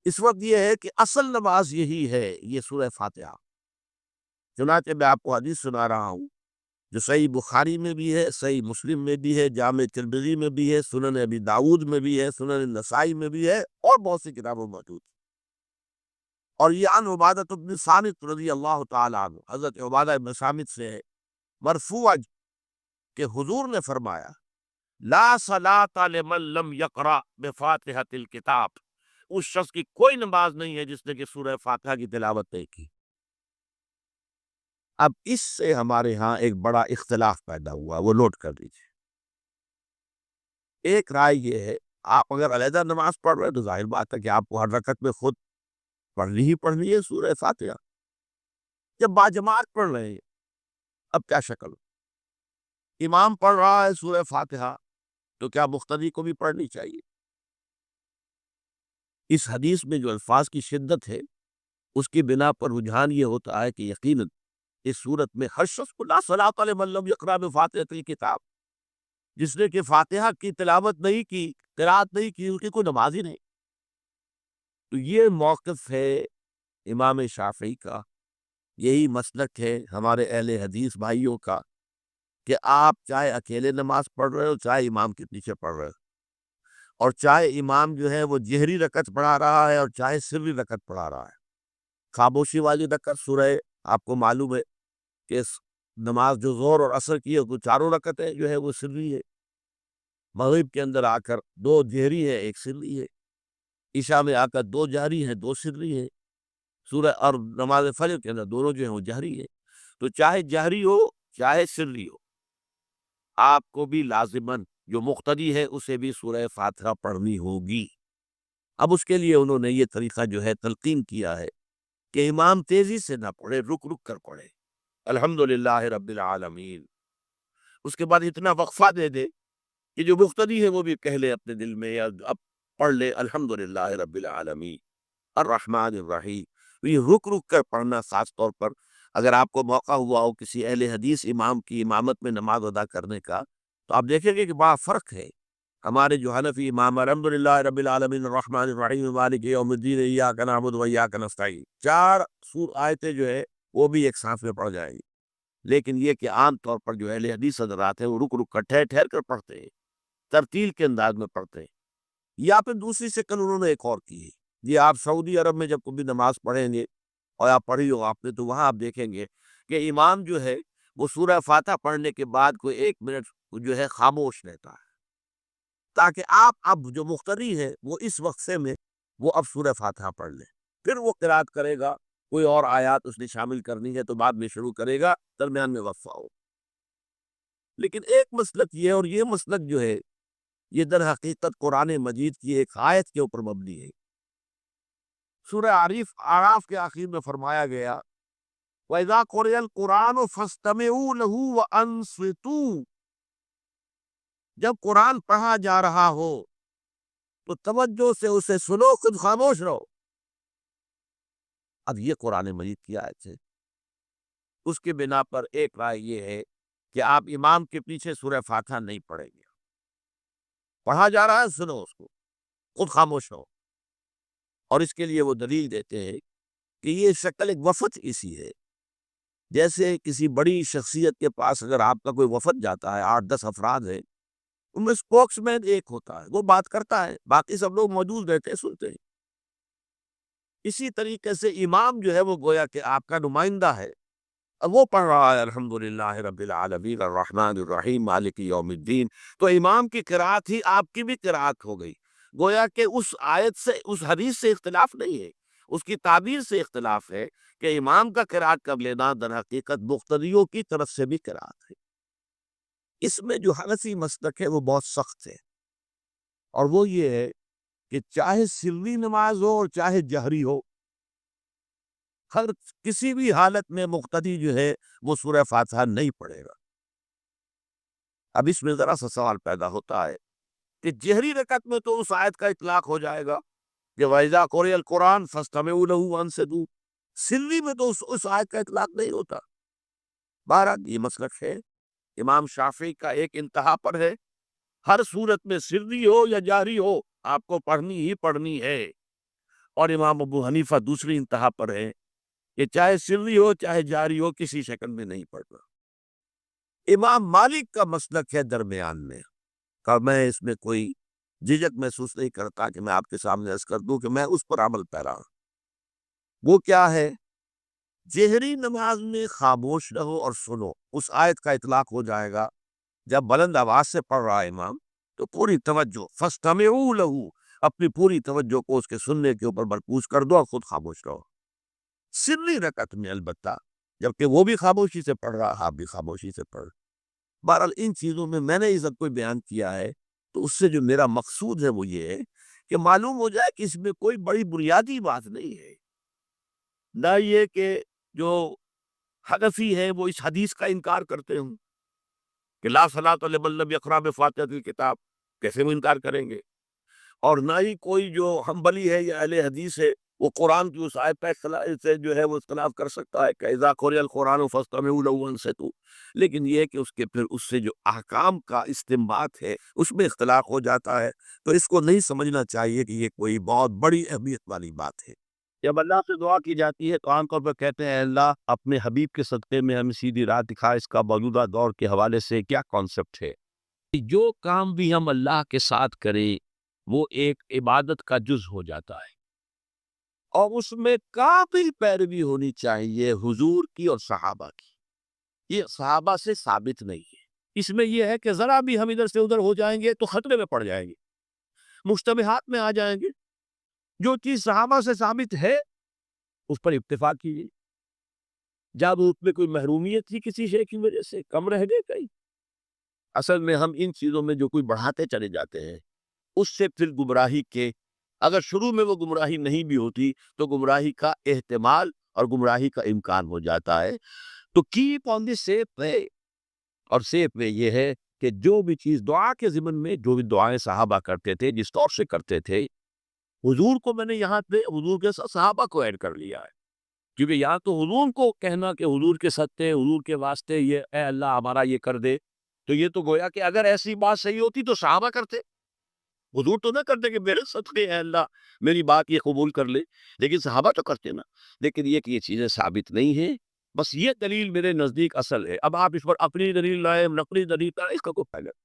اس وقت یہ ہے کہ اصل نماز یہی ہے، یہ سورہ فاتحہ۔ چنانچہ میں آپ کو حدیث سنا رہا ہوں جو صحیح بخاری میں بھی ہے، صحیح مسلم میں بھی ہے، جامع ترمذی میں بھی ہے، سنن ابی داؤد میں بھی ہے، سنن نسائی میں بھی ہے، اور بہت سی کتابوں میں موجود ہے۔ اور یہ عن عبادہ بن صامت رضی اللہ تعالیٰ عنہ، حضرت عبادہ بن صامت سے ہے مرفوعا کہ حضور نے فرمایا لا صلاۃ لمن لم یقرأ بفاتحۃ الکتاب، اس شخص کی کوئی نماز نہیں ہے جس نے کہ سورہ فاتحہ کی تلاوت نہیں کی۔ اب اس سے ہمارے ہاں ایک بڑا اختلاف پیدا ہوا، وہ نوٹ کر لیجیے۔ ایک رائے یہ ہے، آپ اگر علیحدہ نماز پڑھ رہے ہیں تو ظاہر بات ہے کہ آپ کو ہر رکعت میں خود پڑھنی ہی پڑھنی ہے سورہ فاتحہ۔ جب باجماعت پڑھ رہے ہیں، اب کیا شکل؟ امام پڑھ رہا ہے سورہ فاتحہ تو کیا مقتدی کو بھی پڑھنی چاہیے؟ اس حدیث میں جو الفاظ کی شدت ہے اس کی بنا پر رجحان یہ ہوتا ہے کہ یقیناً اس صورت میں ہر شخص کو لا صلاۃ لمن لم یقرأ بفاتحۃ الکتاب، جس نے کہ فاتحہ کی تلاوت نہیں کی، قرات نہیں کی، اس کی کوئی نماز ہی نہیں۔ تو یہ موقف ہے امام شافعی کا، یہی مسلک ہے ہمارے اہل حدیث بھائیوں کا کہ آپ چاہے اکیلے نماز پڑھ رہے ہو، چاہے امام کے پیچھے پڑھ رہے ہو، اور چاہے امام جو ہے وہ جہری رکعت پڑھا رہا ہے اور چاہے سری رکعت پڑھا رہا ہے۔ خاموشی والی رکعت سورہ، آپ کو معلوم ہے کہ نماز جو ظہر اور عصر کی ہے وہ چاروں رکعتیں جو ہے وہ سری ہے، مغرب کے اندر آ کر دو جہری ہے ایک سری ہے، عشاء میں آ کر دو جہری ہیں دو سری ہے، سورہ اور نماز فجر کے اندر دونوں جو ہیں وہ جہری ہے۔ تو چاہے جہری ہو چاہے سری ہو، آپ کو بھی لازماً جو مقتدی ہے اسے بھی سورہ فاتحہ پڑھنی ہوگی۔ اب اس کے لیے انہوں نے یہ طریقہ جو ہے تلقین کیا ہے کہ امام تیزی سے نہ پڑھے، رک رک کر پڑھے الحمدللہ رب العالمین، اس کے بعد اتنا وقفہ دے دے کہ جو مقتدی ہے وہ بھی کہہ لے اپنے دل میں، یا اب پڑھ لے الحمدللہ رب العالمین الرحمن الرحیم۔ یہ رک رک کر پڑھنا، خاص طور پر اگر آپ کو موقع ہوا ہو کسی اہل حدیث امام کی امامت میں نماز ادا کرنے کا، تو آپ دیکھیں گے کہ بڑا فرق ہے۔ ہمارے جو حنفی امام الحمدللہ رب العالمین الرحمن الرحیم مالک یوم الدین ایاک نعبد و ایاک نستعین، چار آیتیں جو ہے وہ بھی ایک سانس میں پڑھ جائیں گی، لیکن یہ کہ عام طور پر جو اہل حدیث حضرات ہیں وہ رک رک کر ٹھہر ٹھہر کر پڑھتے ہیں، ترتیل کے انداز میں پڑھتے ہیں۔ یا پھر دوسری شکل انہوں نے ایک اور کی ہے، یہ آپ سعودی عرب میں جب کبھی نماز پڑھیں گے اور آپ پڑھی ہو آپ نے، تو وہاں آپ دیکھیں گے کہ امام جو ہے وہ سورہ فاتحہ پڑھنے کے بعد کوئی 1 منٹ جو ہے خاموش رہتا ہے، تاکہ آپ اب جو مقتدی ہے وہ اس وقفے میں وہ اب سورہ فاتحہ پڑھ لیں، پھر وہ قرات کرے گا، کوئی اور آیات اس نے شامل کرنی ہے تو بعد میں شروع کرے گا، درمیان میں وقفہ ہو۔ لیکن ایک مسلک یہ ہے، اور یہ مسلک جو ہے یہ در حقیقت قرآن مجید کی ایک آیت کے اوپر مبنی ہے۔ سورہ اعراف کے آخر میں فرمایا گیا وَإِذَا قُرِئَ الْقُرْآنُ فَاسْتَمِعُوا لَهُ وَأَنصِتُوا، جب قرآن پڑھا جا رہا ہو تو توجہ سے اسے سنو، خود خاموش رہو۔ اب یہ قرآن مجید کی آیت ہے، اس کے بنا پر ایک رائے یہ ہے کہ آپ امام کے پیچھے سورہ فاتحہ نہیں پڑھیں گے، پڑھا جا رہا ہے سنو اس کو، خود خاموش رہو۔ اور اس کے لیے وہ دلیل دیتے ہیں کہ یہ شکل ایک وفد ایسی ہے، جیسے کسی بڑی شخصیت کے پاس اگر آپ کا کوئی وفد جاتا ہے، 8-10 افراد ہیں، ان میں اسپوکس مین ایک ہوتا ہے، وہ بات کرتا ہے، باقی سب لوگ موجود رہتے ہیں، سنتے ہیں۔ اسی طریقے سے امام جو ہے وہ گویا کہ آپ کا نمائندہ ہے، اب وہ پڑھ رہا ہے الحمدللہ رب العالمین الرحمن الرحیم مالک یوم الدین، تو امام کی قرات ہی آپ کی بھی قرات ہو گئی، گویا کہ اس آیت سے، اس حدیث سے اختلاف نہیں ہے، اس کی تعبیر سے اختلاف ہے کہ امام کا قرات کر لینا در حقیقت مقتدیوں کی طرف سے بھی قرات ہے۔ اس میں جو حنفی مسلک ہے وہ بہت سخت ہے، اور وہ یہ ہے کہ چاہے سری نماز ہو اور چاہے جہری ہو، ہر کسی بھی حالت میں مقتدی جو ہے وہ سورہ فاتحہ نہیں پڑھے گا۔ اب اس میں ذرا سا سوال پیدا ہوتا ہے کہ جہری رکعت میں تو اس آیت کا اطلاق ہو جائے گا کہ وَإِذَا قُرِئَ الْقُرْآنُ فَاسْتَمِعُوا لَهُ وَأَنصِتُوا، سری میں تو اس آیت کا اطلاق نہیں ہوتا۔ بہرحال یہ مسلک ہے امام شافعی کا، ایک انتہا پر ہے، ہر صورت میں سری ہو یا جاری ہو آپ کو پڑھنی ہی پڑھنی ہے، اور امام ابو حنیفہ دوسری انتہا پر ہے کہ چاہے سری ہو چاہے جاری ہو کسی شکل میں نہیں پڑھنا۔ امام مالک کا مسلک ہے درمیان میں، کہ میں اس میں کوئی جھجک محسوس نہیں کرتا کہ میں آپ کے سامنے عرض کر دوں کہ میں اس پر عمل پیرا ہوں۔ وہ کیا ہے؟ جہری نماز میں خاموش رہو اور سنو، اس آیت کا اطلاق ہو جائے گا جب بلند آواز سے پڑھ رہا ہے امام تو پوری توجہ، فاستمعوا لہ، اپنی پوری توجہ کو اس کے سننے کے اوپر مرکوز کر دو اور خود خاموش رہو۔ سری رکعت میں البتہ جبکہ وہ بھی خاموشی سے پڑھ رہا، آپ بھی خاموشی سے پڑھ۔ بہرحال ان چیزوں میں نے یہ سب کوئی بیان کیا ہے تو اس سے جو میرا مقصود ہے وہ یہ ہے کہ معلوم ہو جائے کہ اس میں کوئی بڑی بنیادی بات نہیں ہے، نہ یہ کہ جو حنفی ہے وہ اس حدیث کا انکار کرتے ہوں کہ لا صلاۃ لمن لم یقرأ بفاتحۃ الکتاب، کیسے وہ انکار کریں گے؟ اور نہ ہی کوئی جو حنبلی ہے یا اہل حدیث ہے وہ قرآن کی اس آیت سے جو ہے وہ اختلاف کر سکتا ہے کہ اذا قرئ القرآن فاستمعوا له وانصتوا، لیکن یہ ہے کہ اس کے پھر اس سے جو احکام کا استنباط ہے اس میں اختلاف ہو جاتا ہے، تو اس کو نہیں سمجھنا چاہیے کہ یہ کوئی بہت بڑی اہمیت والی بات ہے۔ جب اللہ سے دعا کی جاتی ہے تو عام طور پر کہتے ہیں اے اللہ اپنے حبیب کے صدقے میں ہمیں سیدھی راہ دکھا، اس کا موجودہ دور کے حوالے سے کیا کانسیپٹ ہے؟ جو کام بھی ہم اللہ کے ساتھ کریں وہ ایک عبادت کا جز ہو جاتا ہے، اور اس میں کامل پیروی ہونی چاہیے حضور کی اور صحابہ کی۔ یہ صحابہ سے ثابت نہیں ہے، اس میں یہ ہے کہ ذرا بھی ہم ادھر سے ادھر ہو جائیں گے تو خطرے میں پڑ جائیں گے، مشتبہات میں آ جائیں گے۔ جو چیز صحابہ سے ثابت ہے اس پر اتفاق کیجیے، جب اس میں کوئی محرومیت تھی کسی شے کی وجہ سے کم رہ گئے کہیں۔ اصل میں ہم ان چیزوں میں جو کوئی بڑھاتے چلے جاتے ہیں اس سے پھر گمراہی کے، اگر شروع میں وہ گمراہی نہیں بھی ہوتی تو گمراہی کا احتمال اور گمراہی کا امکان ہو جاتا ہے۔ تو کیپ آن دی سیف وے، اور سیف وے یہ ہے کہ جو بھی چیز دعا کے ضمن میں جو بھی دعائیں صحابہ کرتے تھے جس طور سے کرتے تھے، حضور کو میں نے یہاں پہ حضور کے ساتھ صحابہ کو ایڈ کر لیا ہے، کیونکہ یہاں تو حضور کو کہنا کہ حضور کے صدقے حضور کے واسطے یہ اے اللہ ہمارا یہ کر دے، تو یہ تو گویا کہ اگر ایسی بات صحیح ہوتی تو صحابہ کرتے، حضور تو نہ کرتے کہ میرے صدقے اے اللہ میری بات یہ قبول کر لے، لیکن صحابہ تو کرتے نا۔ لیکن یہ کہ یہ چیزیں ثابت نہیں ہیں، بس یہ دلیل میرے نزدیک اصل ہے۔ اب آپ اس پر اپنی دلیل لائیں، نقلی دلیل لائیں، اس کا کوئی فائدہ نہیں۔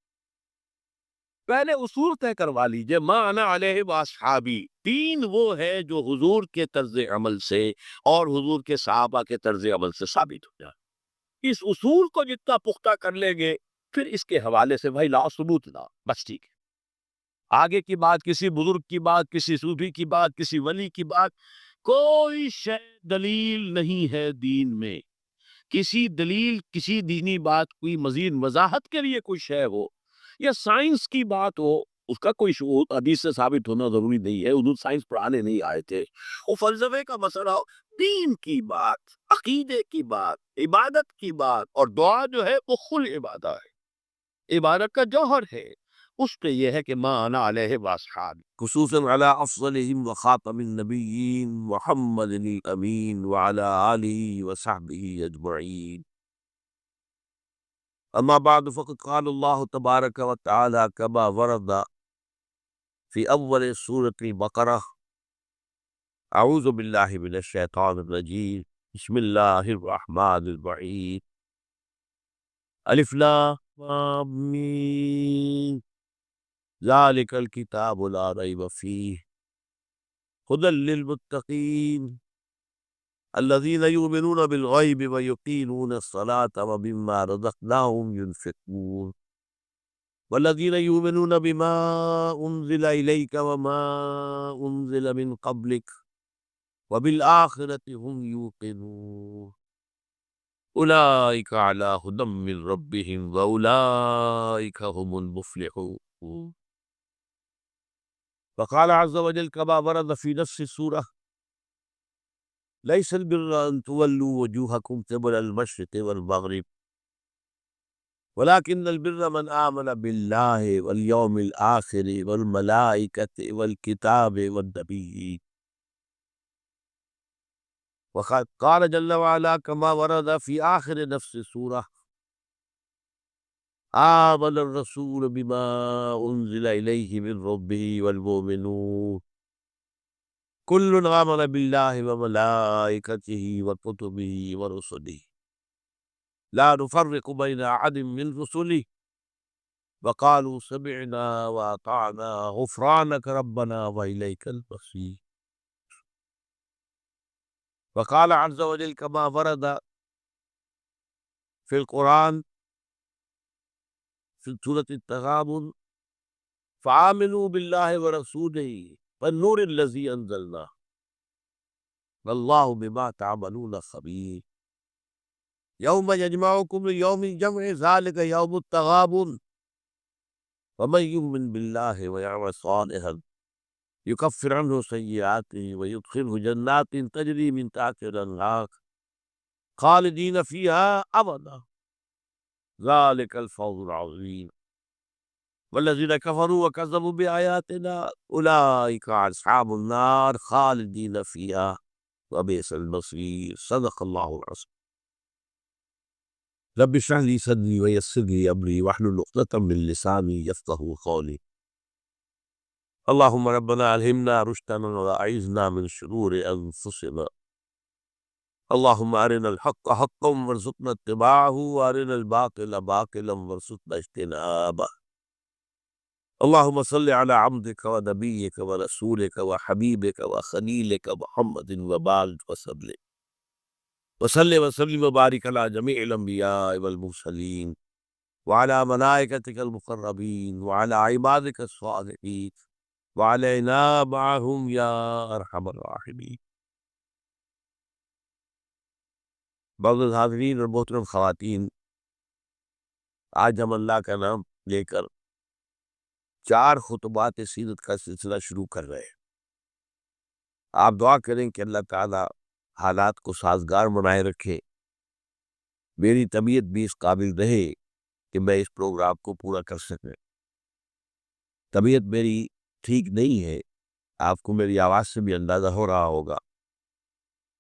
پہلے اصول طے کروا لیجئے، ما انا علیہ واصحابی، تین وہ ہے جو حضور کے طرز عمل سے اور حضور کے صحابہ کے طرز عمل سے ثابت ہو جائے۔ اس اصول کو جتنا پختہ کر لیں گے پھر اس کے حوالے سے بھائی لا ثبوت لا، بس ٹھیک ہے۔ آگے کی بات، کسی بزرگ کی بات، کسی صوفی کی بات، کسی ولی کی بات، کوئی شے دلیل نہیں ہے دین میں۔ کسی دلیل، کسی دینی بات کوئی مزید وضاحت کے لیے کوئی شے ہو یا سائنس کی بات ہو، اس کا کوئی شعور حدیث سے ثابت ہونا ضروری نہیں ہے، حضور سائنس پڑھانے نہیں آئے تھے۔ وہ فلسفے کا مسئلہ ہو، دین کی بات، عقیدے کی بات، عبادت کی بات، اور دعا جو ہے وہ خل عبادہ ہے، عبادت کا جوہر ہے، اس پہ یہ ہے کہ ما انا علیہ واصحابی، خصوصاً علی افضلہم وخاتم النبیین محمد الامین وعلی آلہ وصحبہ اجمعین۔ اما بعد فقد قال اللہ تبارک وتعالی کما ورد فی اول سورۃ البقرہ، اعوذ باللہ من الشیطان الرجیم، بسم اللہ الرحمن الرحیم، الف لام میم، ذالک الکتاب لا ریب فیہ ھدی للمتقین الذین یؤمنون بالغیب ویقیمون الصلاة ومما رزقناہم ينفقون والذین یؤمنون بما انزل الیک وما انزل من قبلک وبالآخرۃ هم یوقنون اولئک علی ھدی من ربہم واولئک هم المفلحون۔ وقال عز وجل كما ورد في نفس السورة ليس البر أن تولوا وجوهكم قبل المشرق والمغرب ولكن البر من آمن بالله واليوم الآخر والملائكة والكتاب والنبيين۔ وقد قال جل وعلا كما ورد في آخر نفس السورة آمن الرسول بما أنزل إليه من ربه والمؤمنون کل آمن باللہ وملائکتہ وکتبہ ورسلہ لا نفرق بین احد من رسلہ وقالوا سمعنا واطعنا غفرانک ربنا والیک المصیر. وقال عز وجل كما ورد في القرآن في سورة التغابن فآمنوا بالله ورسوله والنور الذي أنزلنا والله بما تعملون خبير. يوم يجمعكم ليوم الجمع ذلك يوم التغابن ومن يؤمن بالله ويعمل صالحا يكفر عنه سيئاته ويدخله جنات تجري من تحتها الأنهار خالدين فيها أبدا ذلك الفوز العظيم. والذين كفروا وكذبوا بآياتنا أولئك أصحاب النار خالدين فيها وبئس المصير. صدق الله العظيم. رب اشرح لي صدري ويسر لي أمري واحلل عقدة من لساني يفقهوا قولي. اللهم ربنا ألهمنا رشدنا وأعذنا من شرور أنفسنا. اللهم أرنا الحق حقا وارزقنا اتباعه وأرنا الباطل باطلا وارزقنا اجتنابه. اللهم صل على عبدك ونبيك ورسولك وحبيبك وخليلك محمد وبارك وسلم وبارك على جميع الأنبياء والمرسلين وعلى ملائكتك المقربين وعلى عبادك الصالحين وعلينا معهم يا أرحم الراحمين. معزز حاضرین اور محترم خواتین، آج ہم اللہ کا نام لے کر 4 خطبات سیرت کا سلسلہ شروع کر رہے ہیں۔ آپ دعا کریں کہ اللہ تعالی حالات کو سازگار بنائے رکھے، میری طبیعت بھی اس قابل رہے کہ میں اس پروگرام کو پورا کر سکوں۔ طبیعت میری ٹھیک نہیں ہے، آپ کو میری آواز سے بھی اندازہ ہو رہا ہوگا،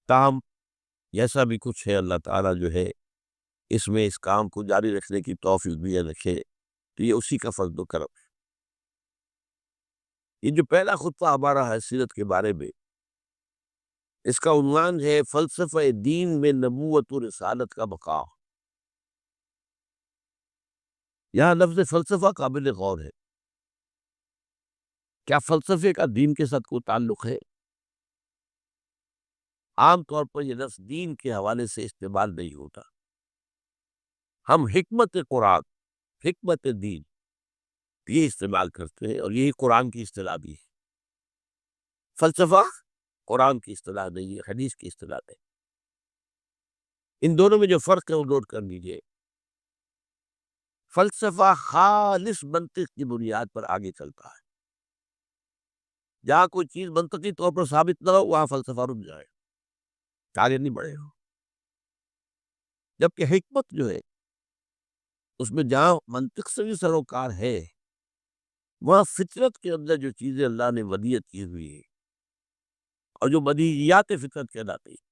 تاہم جیسا بھی کچھ ہے اللہ تعالیٰ جو ہے اس میں اس کام کو جاری رکھنے کی توفیق بھی رکھے، تو یہ اسی کا فضل و کرم ہے۔ یہ جو پہلا خطبہ ہمارا ہے سیرت کے بارے میں، اس کا عنوان ہے فلسفہ دین میں نبوت و رسالت کا بقا۔ یہاں لفظ فلسفہ قابل غور ہے۔ کیا فلسفے کا دین کے ساتھ کوئی تعلق ہے؟ عام طور پر یہ لفظ دین کے حوالے سے استعمال نہیں ہوتا۔ ہم حکمت قرآن، حکمت دین یہ استعمال کرتے ہیں، اور یہی قرآن کی اصطلاح بھی ہے۔ فلسفہ قرآن کی اصطلاح نہیں ہے، حدیث کی اصطلاح ہے۔ ان دونوں میں جو فرق ہے وہ نوٹ کر لیجئے۔ فلسفہ خالص منطق کی بنیاد پر آگے چلتا ہے۔ جہاں کوئی چیز منطقی طور پر ثابت نہ ہو وہاں فلسفہ رک جائے، آگے نہیں بڑھے ہو۔ جبکہ حکمت جو ہے اس میں جہاں منطق سے بھی سروکار ہے، وہاں فطرت کے اندر جو چیزیں اللہ نے ودیعت کی ہوئی ہے اور جو بدیہیات فطرت کہلاتی ہیں،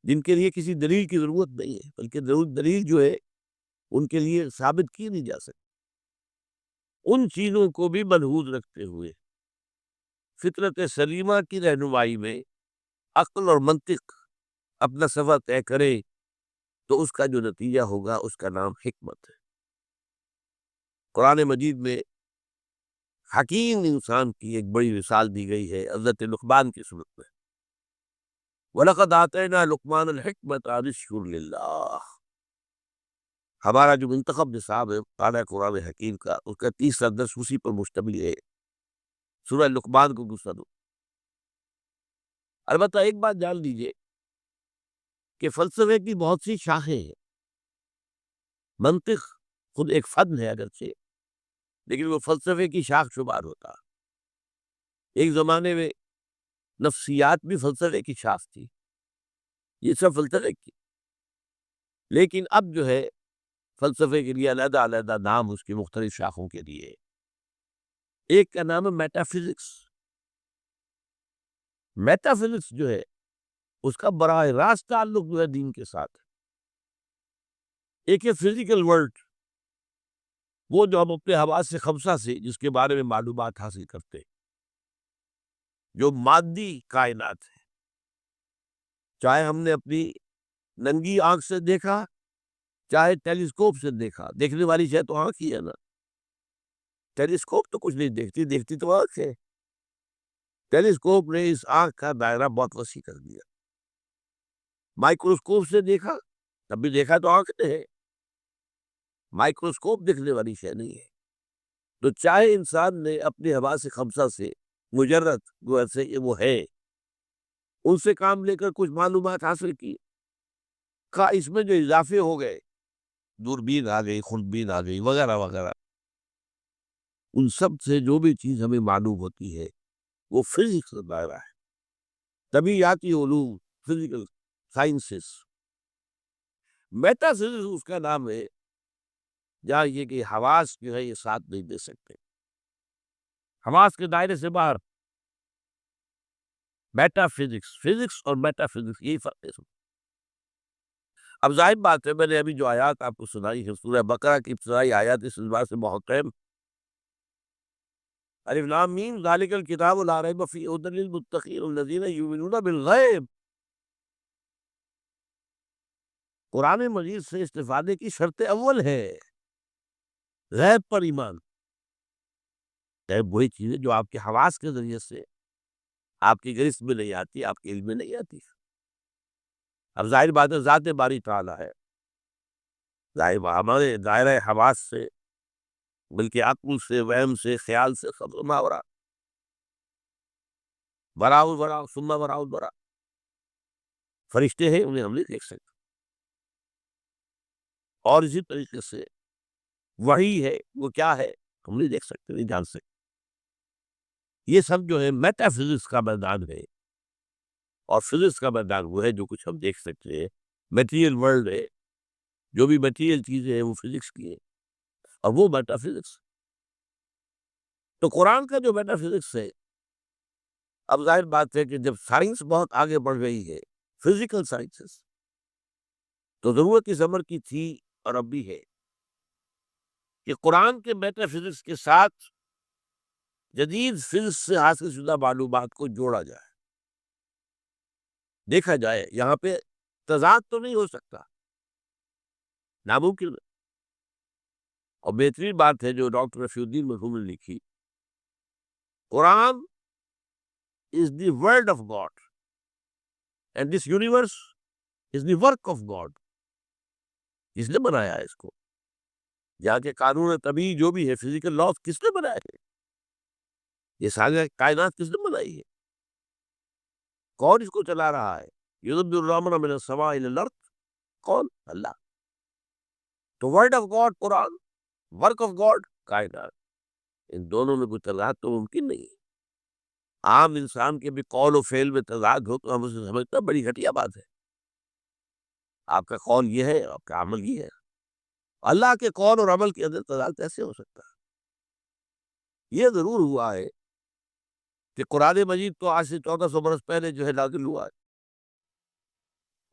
جن کے لیے کسی دلیل کی ضرورت نہیں ہے، بلکہ دلیل جو ہے ان کے لیے ثابت کی نہیں جا سکتی، ان چیزوں کو بھی ملحوظ رکھتے ہوئے فطرت سلیمہ کی رہنمائی میں عقل اور منطق اپنا سفر طے کرے تو اس کا جو نتیجہ ہوگا اس کا نام حکمت ہے۔ قرآن مجید میں حکیم انسان کی ایک بڑی مثال دی گئی ہے حضرت لقمان کی صورت میں۔ وَلَقَدْ آتَيْنَا لُقْمَانَ الْحِكْمَةَ أَنِ اشْكُرْ لِلَّهِ۔ ہمارا جو منتخب نصاب ہے مطالعہ قرآن حکیم کا، اس کا 30 درس اسی پر مشتمل ہے۔ سورہ لقمان کو دوسرا دو۔ البتہ ایک بات جان لیجئے کہ فلسفے کی بہت سی شاخیں ہیں۔ منطق خود ایک فن ہے اگرچہ، لیکن وہ فلسفے کی شاخ شمار ہوتا۔ ایک زمانے میں نفسیات بھی فلسفے کی شاخ تھی، یہ سب فلسفے کی، لیکن اب جو ہے فلسفے کے لیے علیحدہ علیحدہ نام اس کی مختلف شاخوں کے لیے۔ ایک کا نام ہے میٹا فزکس۔ میٹا فزکس جو ہے اس کا براہ راست تعلق جو ہے دین کے ساتھ۔ ایک ہے فزیکل ورلڈ، وہ جو ہم اپنے حواس سے خمسہ سے جس کے بارے میں معلومات حاصل کرتے ہیں۔ جو مادی کائنات ہے، چاہے ہم نے اپنی ننگی آنکھ سے دیکھا، چاہے ٹیلیسکوپ سے دیکھا، دیکھنے والی شے تو آنکھ ہی ہے نا۔ ٹیلیسکوپ تو کچھ نہیں دیکھتی، دیکھتی تو آنکھ ہے۔ ٹیلیسکوپ نے اس آنکھ کا دائرہ بہت وسیع کر دیا۔ مائکروسکوپ سے دیکھا، تب بھی دیکھا تو آنکھ نے ہے، مائکروسکوپ دیکھنے والی شے نہیں ہے۔ تو چاہے انسان نے اپنے حواس خمسہ سے مجرد جو ایسے وہ ہے ان سے کام لے کر کچھ معلومات حاصل کی، اس میں جو اضافے ہو گئے، دوربین آ گئی، خوردبین آ گئی، وغیرہ وغیرہ، ان سب سے جو بھی چیز ہمیں معلوم ہوتی ہے وہ فزکس کا دائرہ ہے، طبیعیاتی علوم، فزیکل سائنسز۔ میٹا فزکس اس کا نام ہے جہاں یہ کہ حواس جو ہے یہ ساتھ نہیں دے سکتے، حواس کے دائرے سے باہر۔ میٹا فزکس، فزکس اور میٹا فزکس یہی فرق ہے اس میں۔ اب ظاہر بات ہے، میں نے ابھی جو آیات آپ کو سنائی ہے سورہ بقرہ کی ابتدائی آیات اس بات سے محکم، الف لام میم ذالک الکتاب لا ریب فیہ ھدی للمتقین الذین یؤمنون بالغیب۔ قرآن مجید سے استفادے کی شرط اول ہے غیب پر ایمان۔ غیب وہی چیز ہے جو آپ کے حواس کے ذریعے سے آپ کی گرفت میں نہیں آتی، آپ کے علم میں نہیں آتی۔ اب ظاہر بات ہے ذات باری تعالیٰ ہے، ظاہر ہمارے دائرہ حواس سے بلکہ عقل سے، وہم سے، خیال سے خبر ماورا براؤ براؤ ثم براؤ برا، فرشتے ہیں انہیں ہم نہیں دیکھ سکتے، اور اسی طریقے سے وحی ہے وہ کیا ہے ہم نہیں دیکھ سکتے، نہیں جان سکتے۔ یہ سب جو ہے میٹا فزکس کا میدان ہے، اور فزکس کا میدان وہ ہے جو کچھ ہم دیکھ سکتے ہیں، میٹیریل ورلڈ ہے، جو بھی میٹیریل چیزیں ہیں وہ فزکس کی ہیں، اور وہ میٹا فزکس۔ تو قرآن کا جو میٹا فزکس ہے، اب ظاہر بات ہے کہ جب سائنس بہت آگے بڑھ گئی ہے، فزیکل سائنسز، تو ضرورت اس امر کی تھی اور اب بھی ہے کہ قرآن کے میٹا فزکس کے ساتھ جدید فزکس سے حاصل شدہ معلومات کو جوڑا جائے، دیکھا جائے یہاں پہ تضاد تو نہیں ہو سکتا، ناممکن ہے۔ اور بہترین بات ہے جو ڈاکٹر رفیع الدین مرحوم نے لکھی، قرآن is the word of God and this universe is the work of God۔ کس نے بنایا ہے اس کو؟ یہاں کے قانون طبیعی جو بھی ہے، فزیکل لاز کس نے بنایا ہے؟ یہ ساری کائنات کس نے بنائی ہے؟ کون اس کو چلا رہا ہے؟ یدبر الامر من السماء الی الارض، کون؟ اللہ۔ تو word of God Quran, work of God کائنات، ان دونوں میں کوئی تضاد تو ممکن نہیں ہے۔ عام انسان کے بھی قول و فعل میں تضاد ہو تو ہم اسے سمجھتا بڑی گھٹیا بات ہے، آپ کا قول یہ ہے آپ کا عمل یہ ہے، اللہ کے قول اور عمل کے اندر تضاد کیسے ہو سکتا ہے؟ یہ ضرور ہوا ہے کہ قرآن مجید تو آج سے 1400 برس پہلے جو ہے نازل ہوا ہے،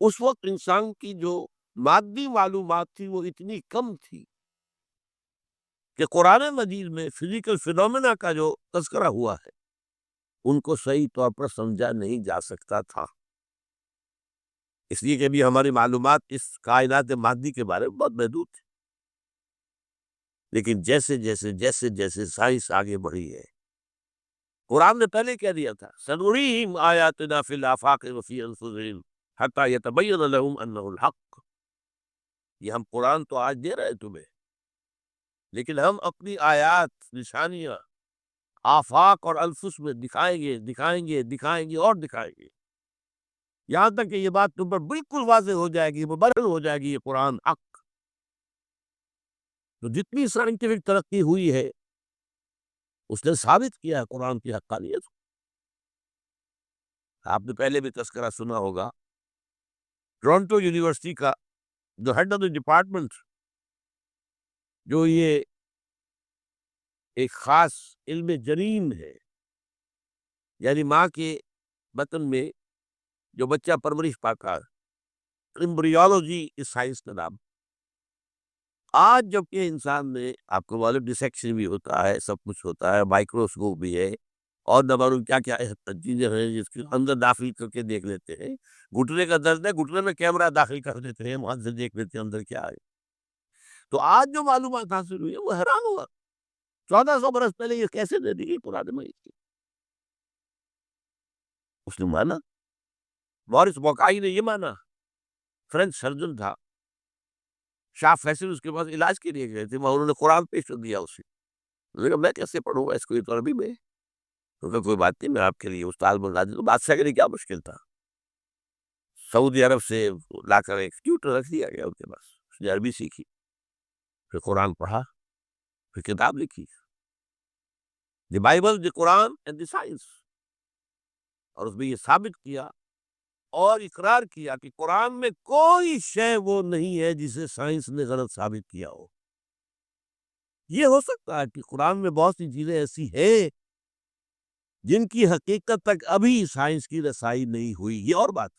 اس وقت انسان کی جو مادی معلومات تھی وہ اتنی کم تھی کہ قرآن مجید میں فزیکل فینومینا کا جو تذکرہ ہوا ہے ان کو صحیح طور پر سمجھا نہیں جا سکتا تھا، اس لیے کہ بھی ہماری معلومات اس کائنات مادی کے بارے میں بہت محدود تھی۔ لیکن جیسے جیسے جیسے جیسے سائنس آگے بڑھی ہے، قرآن نے پہلے کہہ دیا تھا سنریہم آیاتنا فی الآفاق وفی انفسہم حتی یتبین لہم انہ الحق۔ یہ ہم قرآن تو آج دے رہے ہیں تمہیں، لیکن ہم اپنی آیات، نشانیاں آفاق اور انفس میں دکھائیں گے دکھائیں گے دکھائیں گے اور دکھائیں گے، یہاں تک کہ یہ بات تم پر بالکل واضح ہو جائے گی، مبرہن ہو جائے گی، یہ قرآن حق۔ تو جتنی سائنٹیفک ترقی ہوئی ہے اس نے ثابت کیا ہے قرآن کی حقانیت۔ آپ نے پہلے بھی تذکرہ سنا ہوگا، ٹورنٹو یونیورسٹی کا جو ہیڈ آف دی ڈپارٹمنٹ، جو یہ ایک خاص علم جنین ہے، یعنی ماں کے بطن میں جو بچہ پرورش پاتا ہے، ایمبریولوجی اس سائنس کا نام۔ آج جب کہ انسان میں آپ کو معلوم ڈسیکشن بھی ہوتا ہے، سب کچھ ہوتا ہے، مائکروسکوپ بھی ہے، اور نہ معلوم کیا کیا چیزیں ہیں جس کے اندر داخل کر کے دیکھ لیتے ہیں. گھٹنے کا درد ہے، گھٹنے میں کیمرہ داخل کر دیتے ہیں، وہاں سے دیکھ لیتے ہیں اندر کیا ہے. تو آج جو معلومات حاصل ہوئی ہے وہ حیران ہوا. 1400 برس پہلے یہ کیسے دے دی گئی قرآن میں؟ اس نے مانا. مورس بوکائی نے یہ مانا، فرینچ سرجن تھا، شاہ فیصل اس کے پاس علاج کے لیے گئے تھے، وہاں انہوں نے قرآن پیش کر دیا اسے. میں نے کہا میں کیسے پڑھوں گا اس کو، یہ تو عربی میں ہے. تو کہا کوئی بات نہیں، میں آپ کے لیے استاد بنا دوں. بادشاہ کے لیے کیا مشکل تھا، سعودی عرب سے لا کر ایک ٹیوٹر رکھ دیا گیا اس کے پاس. اس نے عربی سیکھی، پھر قرآن پڑھا، پھر کتاب لکھی، the Bible, the Quran and the science. اور اس میں یہ ثابت کیا اور اقرار کیا کہ قرآن میں کوئی شے وہ نہیں ہے جسے سائنس نے غلط ثابت کیا ہو. یہ ہو سکتا ہے کہ قرآن میں بہت سی چیزیں ایسی ہیں جن کی حقیقت تک ابھی سائنس کی رسائی نہیں ہوئی، یہ اور بات،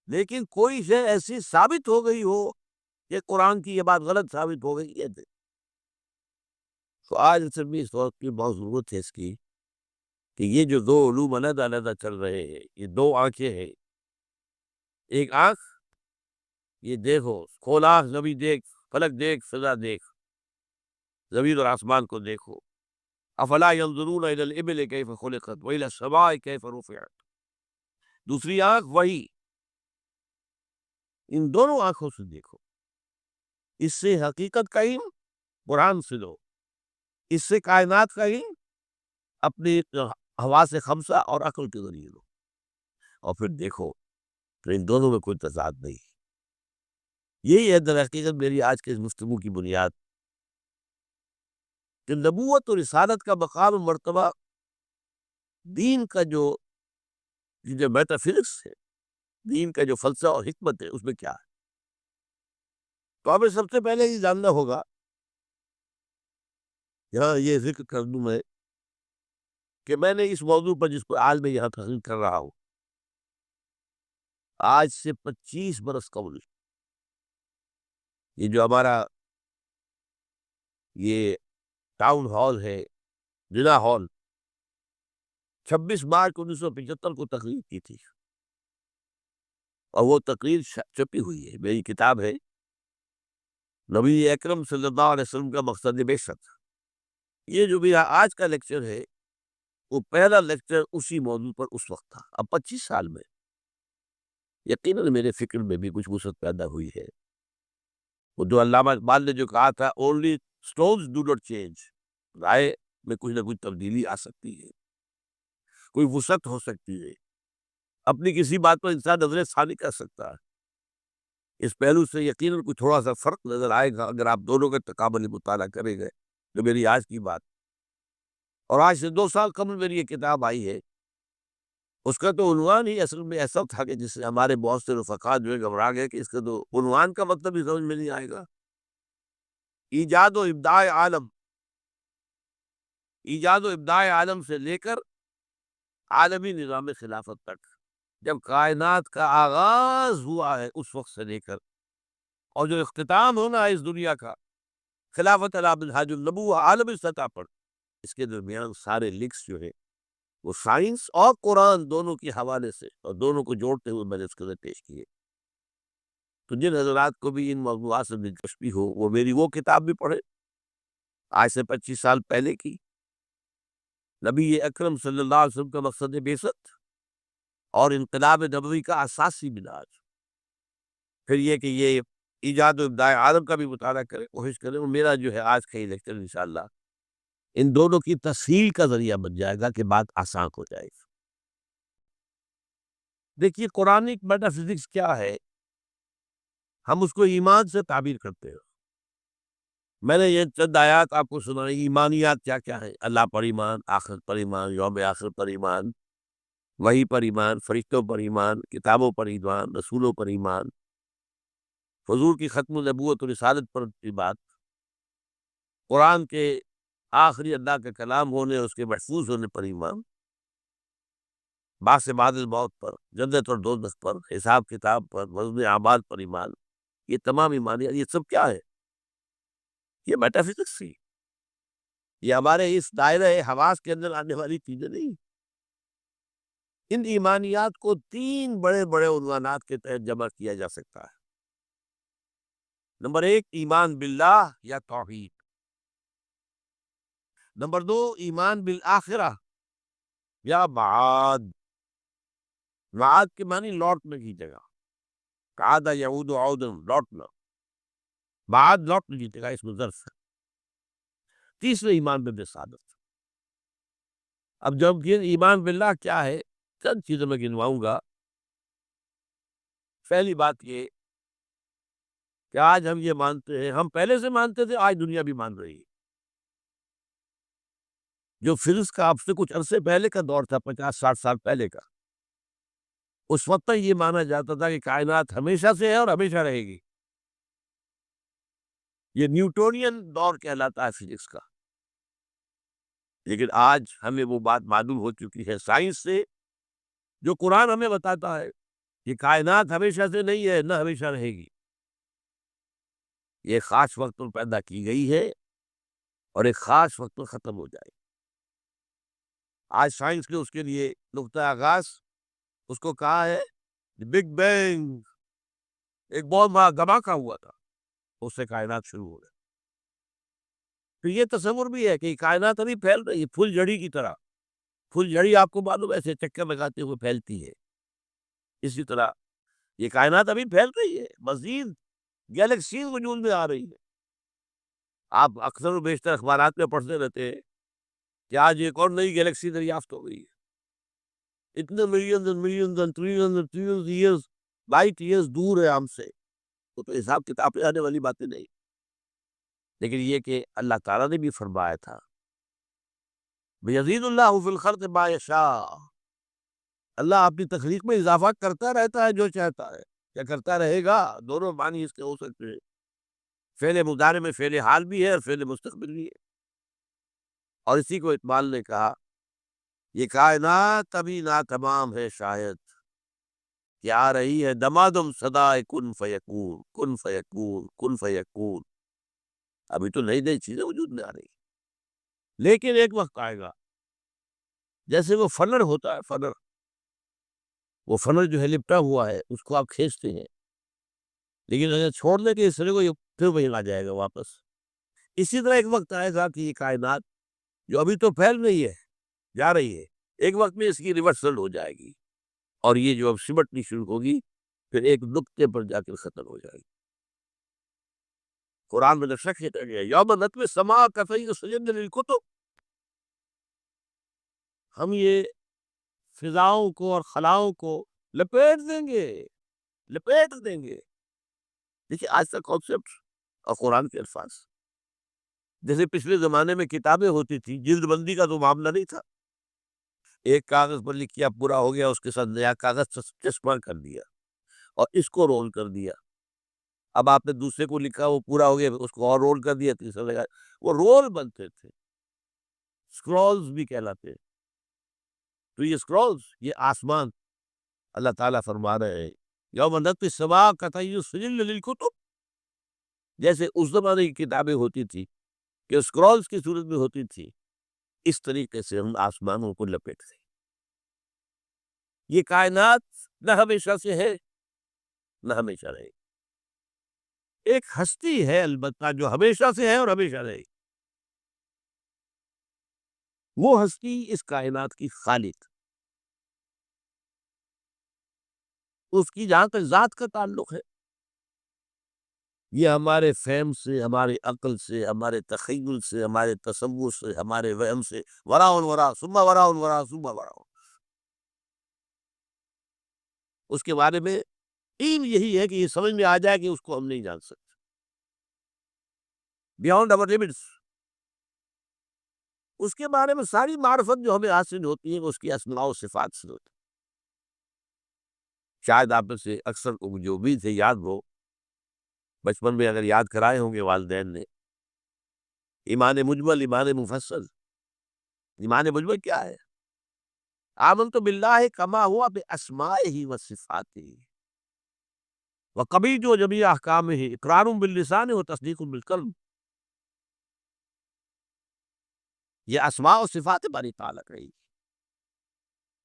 لیکن کوئی شے ایسی ثابت ہو گئی ہو کہ قرآن کی یہ بات غلط ثابت ہو گئی، یہ دے. تو آج اصل میں اس وقت کی بہت ضرورت ہے اس کی کہ یہ جو دو علوم علیحدہ علیحدہ چل رہے ہیں، یہ دو آنکھیں ہیں. ایک آنکھ یہ دیکھو، کھول آنکھ، زمین دیکھ، فلک دیکھ، فضا دیکھ، زمین اور آسمان کو دیکھو. افلا ينظرون الى الابل كيف خلقت والى السماء كيف رفعت. دوسری آنکھ وہی. ان دونوں آنکھوں سے دیکھو. اس سے حقیقت کا علم قرآن سے لو، اس سے کائنات کا علم اپنی حواس خمسہ اور عقل کے ذریعے لو، اور پھر دیکھو تو ان دونوں میں کوئی تضاد نہیں. یہی ہے در حقیقت میری آج کے اس گفتگو کی بنیاد، کہ نبوت اور رسالت کا مقام و مرتبہ دین کا جو میٹا فزکس ہے، دین کا جو فلسفہ اور حکمت ہے، اس میں کیا ہے. تو ہمیں سب سے پہلے یہ جاننا ہوگا، یہاں یہ ذکر کر دوں میں کہ میں نے اس موضوع پر جس کو آج میں یہاں تحریر کر رہا ہوں، آج سے 25 برس قبل یہ جو ہمارا یہ ٹاؤن ہال ہے، جنا ہال، 26 مارچ 1975 کو تقریر کی تھی. اور وہ تقریر چھپی ہوئی ہے، میری کتاب ہے نبی اکرم صلی اللہ علیہ وسلم کا مقصد بعثت. یہ جو میرا آج کا لیکچر ہے وہ پہلا لیکچر اسی موضوع پر اس وقت تھا. اب 25 سال میں یقیناً میرے فکر میں بھی کچھ وسعت پیدا ہوئی ہے. وہ جو علامہ اقبال نے جو کہا تھا، only stones do not change, رائے میں کچھ نہ کچھ تبدیلی آ سکتی ہے، کوئی وسعت ہو سکتی ہے، اپنی کسی بات پر انسان نظر ثانی کر سکتا ہے. اس پہلو سے یقیناً کوئی تھوڑا سا فرق نظر آئے گا اگر آپ دونوں کا تقابلی مطالعہ کریں گے. جو میری آج کی بات اور آج سے 2 سال قبل میری یہ کتاب آئی ہے، اس کا تو عنوان ہی اصل میں ایسا تھا کہ جس سے ہمارے بہت سے رفقا جو ہے گھبرا گئے کہ اس کا تو عنوان کا مطلب ہی سمجھ میں نہیں آئے گا. ایجاد و ابداع عالم، ایجاد و ابداع عالم سے لے کر عالمی نظام خلافت تک، جب کائنات کا آغاز ہوا ہے اس وقت سے لے کر اور جو اختتام ہونا ہے اس دنیا کا، خلافت علی منہاج النبوہ عالمی سطح پر، اس کے درمیان سارے لنکس جو ہے وہ سائنس اور قرآن دونوں کے حوالے سے اور دونوں کو جوڑتے ہوئے میں نے اس کے اندر پیش کیے. تو جن حضرات کو بھی ان موضوعات سے دلچسپی ہو وہ میری وہ کتاب بھی پڑھے، آج سے 25 سال پہلے کی، نبی اکرم صلی اللہ علیہ وسلم کا مقصد بعثت اور انقلاب نبوی کا اساسی بنیاد. پھر یہ کہ یہ ایجاد و ابداع عالم کا بھی مطالعہ کریں، کوشش کریں. اور میرا جو ہے آج کا یہ لیکچر انشاءاللہ ان دونوں کی تفصیل کا ذریعہ بن جائے گا کہ بات آسان ہو جائے گی. دیکھیے قرآن میٹا فزکس کیا ہے، ہم اس کو ایمان سے تعبیر کرتے ہیں. میں نے یہ چند آیات آپ کو سنائی. ایمانیات کیا کیا ہے؟ اللہ پر ایمان، آخرت پر ایمان، یوم آخر پر ایمان، وحی پر ایمان، فرشتوں پر ایمان، کتابوں پر ایمان، رسولوں پر ایمان، حضور کی ختم نبوت و رسالت پر کی بات، قرآن کے آخری اللہ کا کلام ہونے اور اس کے محفوظ ہونے پر ایمان، بعث بعد الموت پر، جنت اور دوزخ پر، حساب کتاب پر، وزن اعمال پر ایمان. یہ تمام ایمانیات، یہ سب کیا ہے؟ یہ میٹا فزکس ہی. یہ ہمارے اس دائرہ حواس کے اندر آنے والی چیزیں نہیں۔ ان ایمانیات کو تین بڑے بڑے عنوانات کے تحت جمع کیا جا سکتا ہے۔ نمبر ایک، ایمان باللہ یا توحید۔ نمبر دو، ایمان بالآخرہ یا معاد۔ معاد کے معنی لوٹنے کی جگہ، قعد یعود عودا، لوٹنا، معاد لوٹنے کی جگہ، اس میں ظرف ہے۔ تیسرے، ایمان بالرسالت۔ اب جب یہ ایمان باللہ کیا ہے، چند چیزوں میں گنواؤں گا۔ پہلی بات یہ کہ آج ہم یہ مانتے ہیں، ہم پہلے سے مانتے تھے، آج دنیا بھی مان رہی ہے۔ جو فزکس کا اب سے کچھ عرصے پہلے کا دور تھا، 50-60 سال پہلے کا، اس وقت تک یہ مانا جاتا تھا کہ کائنات ہمیشہ سے ہے اور ہمیشہ رہے گی۔ یہ نیوٹونین دور کہلاتا ہے فزکس کا۔ لیکن آج ہمیں وہ بات معلوم ہو چکی ہے سائنس سے، جو قرآن ہمیں بتاتا ہے کہ کائنات ہمیشہ سے نہیں ہے، نہ ہمیشہ رہے گی۔ یہ خاص وقت پر پیدا کی گئی ہے اور ایک خاص وقت پر ختم ہو جائے گی۔ آج سائنس نے اس کے لیے نقطہ آغاز اس کو کہا ہے بگ بینگ، ایک بہت بڑا دھماکہ ہوا تھا، اس سے کائنات شروع ہو گئی۔ تو یہ تصور بھی ہے کہ کائنات ابھی پھیل رہی ہے، پھول جھڑی کی طرح۔ پھول جھڑی آپ کو معلوم ہے ایسے چکر لگاتے ہوئے پھیلتی ہے، اسی طرح یہ کائنات ابھی پھیل رہی ہے، مزید گیلیکسیز وجود میں آ رہی ہے۔ آپ اکثر و بیشتر اخبارات میں پڑھتے رہتے ہیں کہ آج ایک اور نئی گیلیکسی دریافت ہو گئی ہے، اتنے millions and millions and trillions and trillions years, light years دور ہے ہم سے۔ تو حساب کتاب پہ آنے والی باتیں نہیں، لیکن یہ کہ اللہ تعالیٰ نے بھی فرمایا تھا بِيَزِيدُ اللَّهُ فِي الْخَلْقِ مَا يَشَاءُ، اللہ اپنی تخلیق میں اضافہ کرتا رہتا ہے جو چاہتا ہے۔ کیا کرتا رہے گا؟ دونوں معنی اس کے ہو سکتے ہیں، فعل مضارع میں فعل حال بھی ہے اور فعل مستقبل بھی ہے۔ اور اسی کو اقبال نے کہا، یہ کائنات ابھی ناتمام ہے شاید، کہ آ رہی ہے دمادم صدائے کن فیکون، کن فیکون، کن فیکون۔ ابھی تو نئی نئی چیزیں وجود میں آ رہی ہیں، لیکن ایک وقت آئے گا، جیسے وہ فنر ہوتا ہے، فنر، وہ فنر جو ہے لپٹا ہوا ہے، اس کو آپ کھینچتے ہیں، لیکن اگر چھوڑ دیں کہ اس طرح کو، یہ پھر وہیں آ جائے گا واپس۔ اسی طرح ایک وقت آئے گا کہ یہ کائنات جو ابھی تو پھیل رہی ہے، جا رہی ہے، ایک وقت میں اس کی ریورسل ہو جائے گی، اور یہ جو اب سمٹنی شروع ہوگی، پھر ایک نقطے پر جا کر ختم ہو جائے گی۔ قرآن میں نقشہ کھینچا گیا، یوم نطوی السماء کطی السجل للکتب، ہم یہ فضاؤں کو اور خلاؤں کو لپیٹ دیں گے، لپیٹ دیں گے۔ دیکھیے آج کا کانسیپٹ اور قرآن کے الفاظ، جیسے پچھلے زمانے میں کتابیں ہوتی تھی، جلد بندی کا تو معاملہ نہیں تھا، ایک کاغذ پر لکھ کیا پورا ہو گیا، اس کے ساتھ نیا کاغذ چسپاں کر دیا اور اس کو رول کر دیا۔ اب آپ نے دوسرے کو لکھا، وہ پورا ہو گیا، اس کو اور رول کر دیا، تیسرا لگا، وہ رول بنتے تھے، سکرولز بھی کہلاتے ہیں۔ تو یہ سکرولز، یہ آسمان، اللہ تعالیٰ فرما رہے ہیں یوم نطوی السماء کطی السجل للکتب، جیسے اس زمانے کی کتابیں ہوتی تھی کہ سکرولز کی صورت میں ہوتی تھی، اس طریقے سے ہم آسمانوں کو لپیٹتے ہیں۔ یہ کائنات نہ ہمیشہ سے ہے، نہ ہمیشہ رہے گی۔ ایک ہستی ہے البتہ جو ہمیشہ سے ہے اور ہمیشہ رہے گی، وہ ہستی اس کائنات کی خالق، اس کی جہاں تک ذات کا تعلق ہے، یہ ہمارے فہم سے، ہمارے عقل سے، ہمارے تخیل سے، ہمارے تصور سے، ہمارے وہم سے وراء وراء ثم وراء وراء ثم وراء، اس کے بارے میں علم یہی ہے کہ یہ سمجھ میں آ جائے کہ اس کو ہم نہیں جان سکتے، بیانڈ our limits۔ اس کے بارے میں ساری معرفت جو ہمیں حاصل ہوتی ہے، اس کی اسماء و صفات سے ہوتی ہے۔ شاید آپ میں سے اکثر کو جو بھی سے یاد ہو، بچپن میں اگر یاد کرائے ہوں گے والدین نے، ایمان مجمل، ایمان مفصل۔ ایمان مجمل کیا ہے؟ آمنت باللہ کما ہوا باسمائہ و صفاتہ وقبیل جمیع احکامہ اقرار باللسان و تصدیق بالقلب۔ یہ اسماء و صفات باری تعالیٰ رہی،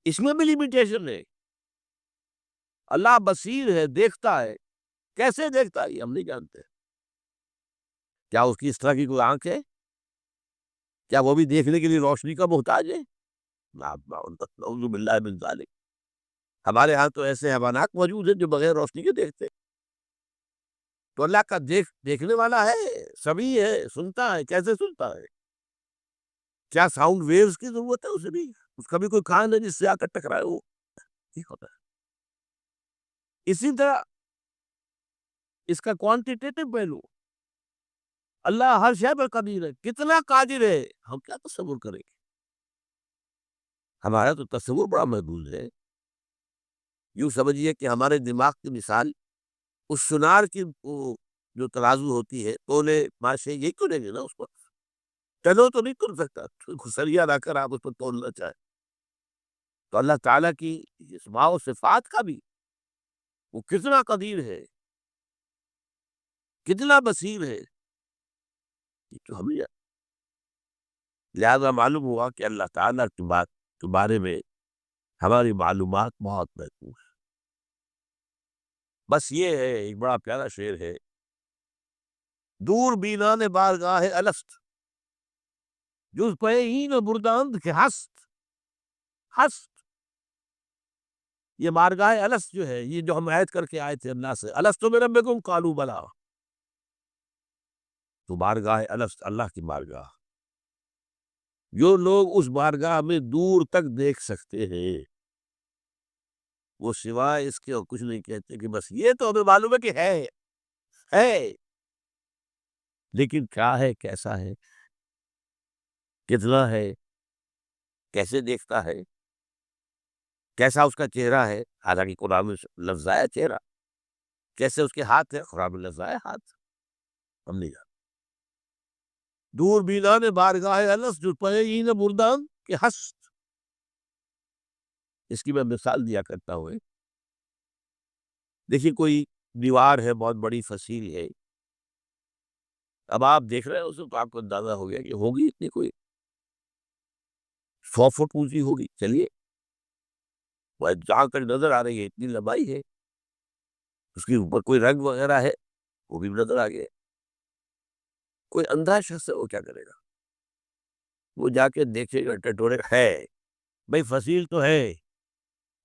اس میں بھی لمیٹیشن ہے۔ اللہ بصیر ہے، دیکھتا ہے، کیسے دیکھتا ہے یہ ہم نہیں جانتے۔ کیا اس کی اس طرح کی کوئی آنکھ ہے؟ کیا وہ بھی دیکھنے کے لیے روشنی کا محتاج ہے؟ نعوذ باللہ من ذالک۔ ہمارے ہاں تو ایسے حیوانات موجود ہیں جو بغیر روشنی کے دیکھتے ہیں۔ تو اللہ کا دیکھنے والا ہے، سبھی ہے، سنتا ہے، کیسے سنتا ہے؟ کیا ساؤنڈ ویوز کی ضرورت ہے اسے بھی؟ اس کا بھی کوئی کان ہے جس سے آ کر ٹکرائے وہ؟ ٹھیک ہوتا ہے۔ اسی طرح اس کا کوانٹیٹیو پہلو، اللہ ہر شے پر قدیر ہے، کتنا قادر ہے ہم کیا تصور کریں گے؟ ہمارا تو تصور بڑا محدود ہے۔ یوں سمجھیے کہ ہمارے دماغ کی مثال اس سنار کی وہ جو ترازو ہوتی ہے، تولے ماشے یہی کریں گے نا اس پر، چلو تو نہیں کر سکتا، خسریا لا کر آپ اس پر تولنا چاہیں۔ تو اللہ تعالیٰ کی اسماء و صفات کا بھی وہ کتنا قدیر ہے، کتنا بصیر ہے، یہ تو ہمیں لہذا معلوم ہوا کہ اللہ تعالیٰ کی بات کے بارے میں ہماری معلومات بہت محدود ہے۔ بس یہ ہے، ایک بڑا پیارا شعر ہے، دور بینان بارگاہ الست، جز پہ این برداند کے ہست ہست۔ یہ بارگاہ الست جو ہے، یہ جو ہم عہد کر کے آئے تھے اللہ سے، الست بربکم قالوا بلی، تو بارگاہ الست اللہ کی بارگاہ، جو لوگ اس بارگاہ میں دور تک دیکھ سکتے ہیں، وہ سوائے اس کے اور کچھ نہیں کہتے کہ بس یہ تو ہمیں معلوم ہے کہ ہے، لیکن کیا ہے، کیسا ہے، کتنا ہے، کیسے دیکھتا ہے، کیسا اس کا چہرہ ہے، حالانکہ قرآن میں لفظ آیا چہرہ، کیسے اس کے ہاتھ ہے، قرآن میں لفظ آیا ہاتھ، ہم نہیں جانتے۔ دور بینان بارگاہ الست جو پئین بردان کے ہست، اس کی میں مثال دیا کرتا ہوں۔ دیکھیے کوئی دیوار ہے، بہت بڑی فصیل ہے، اب آپ دیکھ رہے ہیں اسے تو آپ کو اندازہ ہو گیا کہ ہوگی اتنی کوئی 100 فٹ اونچی ہوگی، چلیے وہ جہاں تک نظر آ رہی ہے اتنی لمبائی ہے، اس کے اوپر کوئی رنگ وغیرہ ہے وہ بھی نظر آ گیا۔ کوئی اندھا شخص ہے وہ کیا کرے گا؟ وہ جا کے دیکھے گا، ٹٹورے گا، ہے بھائی فصیل تو ہے،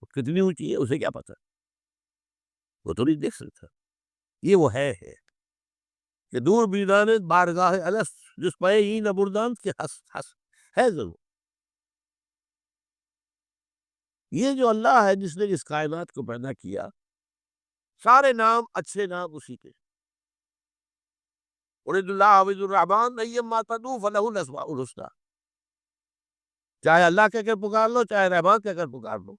وہ کتنی اونچی ہے اسے کیا پتا، وہ تو نہیں دیکھ سکتا۔ یہ وہ ہے کہ دور بیدان بارگاہ الست جس پہ این بردان کے ہس ہے ضرور۔ یہ جو اللہ ہے جس نے اس کائنات کو پیدا کیا، سارے نام اچھے نام اسی کے، ارید اللہ عبد الرحمن ایما تدعو فلہ الاسماء الحسنی، چاہے اللہ کہہ کر پکار لو، چاہے رحمان کہہ کر پکار لو،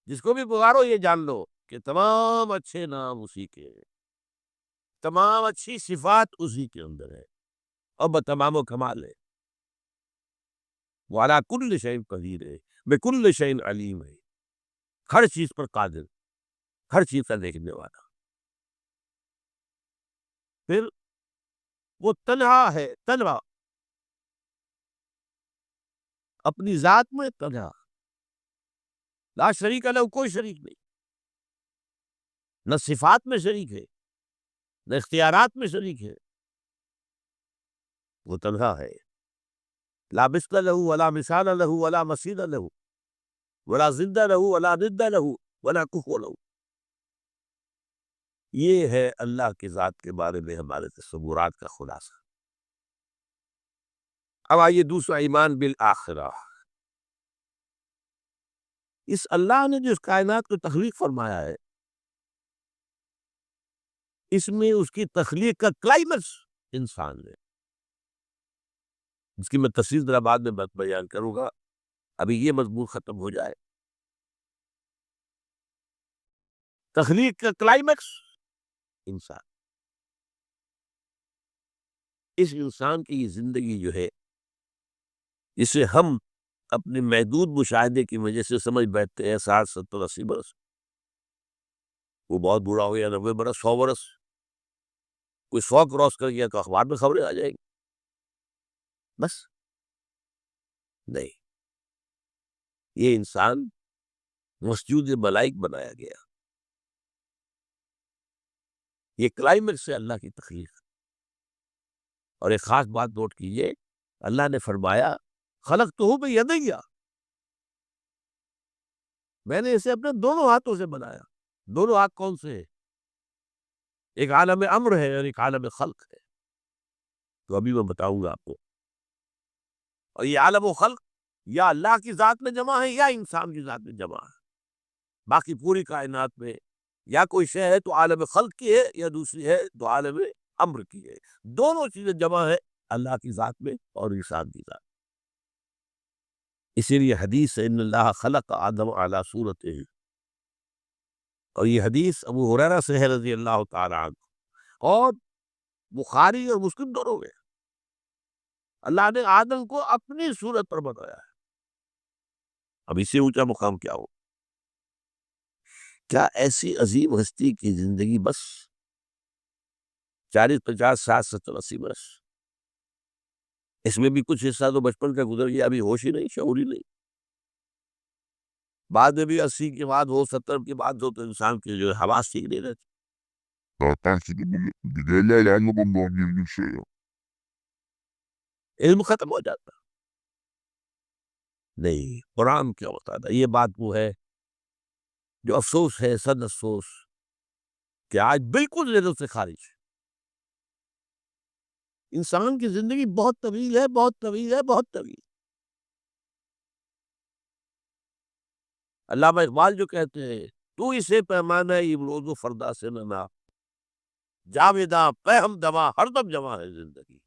جس کو بھی پکارو یہ جان لو کہ تمام اچھے نام اسی کے، تمام اچھی صفات اسی کے اندر ہے، اور بتمام و کمال ہے، وعلیٰ کل شیء قدیر ہے، بکل شیء علیم ہے، ہر چیز پر قادر، ہر چیز کا دیکھنے والا۔ پھر وہ تنہا ہے، تنہا اپنی ذات میں، تنہا، لا شریک لہ، کوئی شریک نہیں، نہ صفات میں شریک ہے، نہ اختیارات میں شریک ہے، وہ تنہا ہے، لا مثل لہ ولا مثال لہ ولا مثیل لہ ولا ضد لہ ولا ند لہ ولا کفو لہ۔ یہ ہے اللہ کی ذات کے بارے میں ہمارے تصورات کا خلاصہ۔ اب آئیے دوسرا، ایمان بالآخرہ۔ اس اللہ نے جو اس کائنات کو تخلیق فرمایا ہے، اس میں اس کی تخلیق کا کلائمیکس انسان ہے، جس کی میں تفصیل ذرا بعد میں بیان کروں گا، ابھی یہ مضمون ختم ہو جائے۔ تخلیق کا کلائمیکس انسان، اس انسان کی یہ زندگی جو ہے، اسے ہم اپنے محدود مشاہدے کی وجہ سے سمجھ بیٹھتے ہیں 60 70 80 برس، وہ بہت بوڑھا ہو گیا 90 برس 100 برس، کوئی 100 کراس کر گیا تو اخبار میں خبریں آ جائیں گی۔ بس نہیں، یہ انسان مسجود ملائک بنایا گیا، یہ کلائمیکس ہے اللہ کی تخلیق۔ اور ایک خاص بات نوٹ کیجئے، اللہ نے فرمایا خلقتہ بیدیا، میں نے اسے اپنے دونوں ہاتھوں سے بنایا۔ دونوں ہاتھ کون سے ہیں؟ ایک عالم امر ہے اور ایک عالم خلق ہے، تو ابھی میں بتاؤں گا آپ کو۔ اور یہ عالم و خلق یا اللہ کی ذات میں جمع ہے یا انسان کی ذات میں جمع ہے۔ باقی پوری کائنات میں یا کوئی شے ہے تو عالم خلق کی ہے، یا دوسری ہے تو عالم امر کی ہے، دونوں چیزیں جمع ہے اللہ کی ذات میں اور انسان کی ذات۔ اسی لیے حدیث ہے ان اللہ خلق آدم علی صورتہ، اور یہ حدیث ابو ہریرہ سے ہے رضی اللہ تعالی عنہ، اور بخاری اور مسلم دونوں میں اللہ نے آدم کو اپنی صورت پر بنایا ہے۔ اب اس سے اونچا مقام کیا ہو؟ کیا ایسی عظیم ہستی کی زندگی بس 40 50 60 70 80 برس، اس میں بھی کچھ حصہ تو بچپن کا گزر گیا، ابھی ہوش ہی نہیں، شعور ہی نہیں، بعد میں بھی 80 کے بعد ہو 70 کے بعد ہو تو انسان کے جو حواس ٹھیک نہیں رہتے، علم ختم ہو جاتا۔ نہیں، قرآن کیا بتاتا، یہ بات وہ ہے جو افسوس ہے، صد افسوس، کہ آج بالکل ذہنوں سے خارج ہے۔ انسان کی زندگی بہت طویل ہے، بہت طویل ہے، بہت طویل۔ علامہ اقبال جو کہتے ہیں تو اسے پیمانہ امروز و فردا سے نہ ناپ، جاویداں پہ ہم دما ہر دم جمع ہے زندگی۔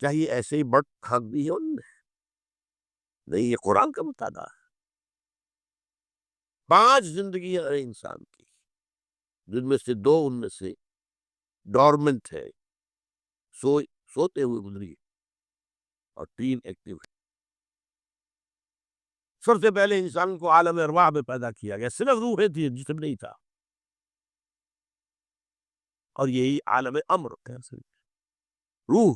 کیا یہ ایسے ہی بٹ کھاک دی ہے انہوں نے؟ نہیں، یہ قرآن کا مطالعہ ہے۔ 5 زندگیاں ہیں انسان کی، جن میں سے 2 ان میں سے ڈورمنٹ ہے، سوتے ہوئے گزری، اور 3 ایکٹیو ہے۔ سب سے پہلے انسان کو عالم ارواح میں پیدا کیا گیا، صرف روحیں تھی، جسم نہیں تھا، اور یہی عالم امر ہے۔ روح،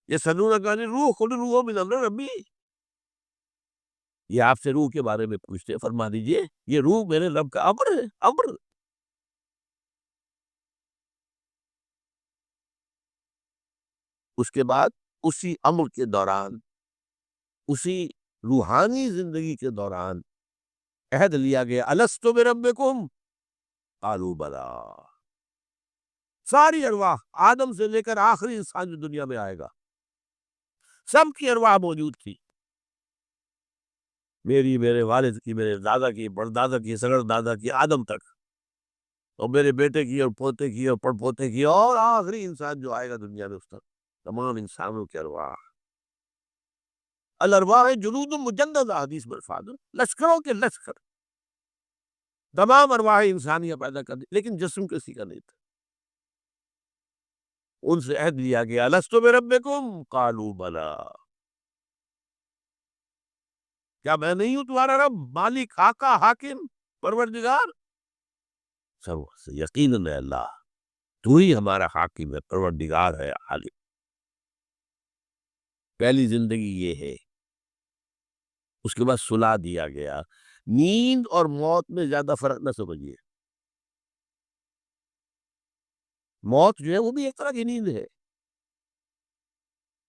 یہ سنون کا روح خود روح من امر ربی، یہ آپ سے روح کے بارے میں پوچھتے ہیں، فرما دیجئے یہ روح میرے رب کا امر ہے، امر۔ اس کے بعد اسی امر کے دوران، اسی روحانی زندگی کے دوران عہد لیا گیا، الست بربکم قالوا بلی۔ ساری ارواح آدم سے لے کر آخری انسان جو دنیا میں آئے گا، سب کی ارواح موجود تھی، میری، میرے والد کی، میرے دادا کی، پردادا کی، سگڑ دادا کی، آدم تک، اور میرے بیٹے کی اور پوتے کی اور پڑ پوتے کی، اور آخری انسان جو آئے گا دنیا میں اس تک، تمام انسانوں کی ارواح۔ الارواح جنود مجندہ، حدیث میں الفاظ، لشکروں کے لشکر، تمام ارواح انسانیہ پیدا کر دی، لیکن جسم کسی کا نہیں تھا۔ ان سے عہد لیا گیا، الست بربکم قالوا بلی، کیا میں نہیں ہوں تمہارا رب، مالک، آقا، حاکم، پروردگار؟ سب یقیناً ہے اللہ، تو ہی ہمارا حاکم ہے، پروردگار ہے، عالم۔ پہلی زندگی یہ ہے۔ اس کے بعد سلا دیا گیا۔ نیند اور موت میں زیادہ فرق نہ سمجھیے، موت جو ہے وہ بھی ایک طرح کی نیند ہے،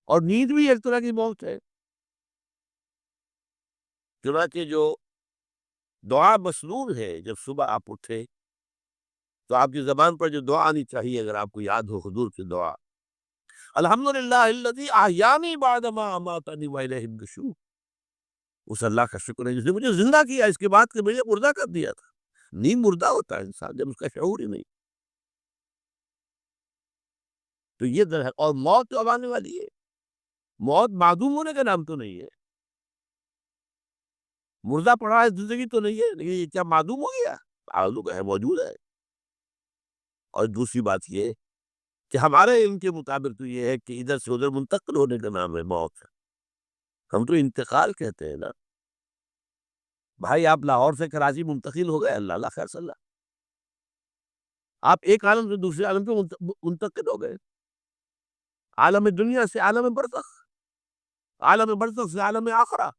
اور نیند بھی ایک طرح کی موت ہے۔ چنانچہ جو دعا مسنون ہے، جب صبح آپ اٹھے تو آپ کی زبان پر جو دعا آنی چاہیے، اگر آپ کو یاد ہو حضور کی دعا، الحمدللہ الذی احیانی بعد ما اماتنی والیہ النشور، اس اللہ کا شکر ہے جس نے مجھے زندہ کیا اس کے بعد کہ مجھے مردہ کر دیا تھا۔ نیند مردہ ہوتا ہے انسان جب اس کا شعور ہی نہیں، تو یہ در ہے۔ اور موت تو اب آنے والی ہے، موت معدوم ہونے کا نام تو نہیں ہے، مردہ پڑا ہے، زندگی تو نہیں ہے، لیکن یہ کیا معدوم ہو گیا؟ معدوم ہے، موجود ہے۔ اور دوسری بات یہ کہ ہمارے علم کے مطابق تو یہ ہے کہ ادھر سے ادھر منتقل ہونے کا نام ہے موت، ہم تو انتقال کہتے ہیں نا۔ بھائی آپ لاہور سے کراچی منتقل ہو گئے، اللہ اللہ خیر صلی اللہ، آپ ایک عالم سے دوسرے عالم پہ منتقل ہو گئے۔ عالم دنیا سے عالم برزخ، عالم برزخ سے عالم آخرہ۔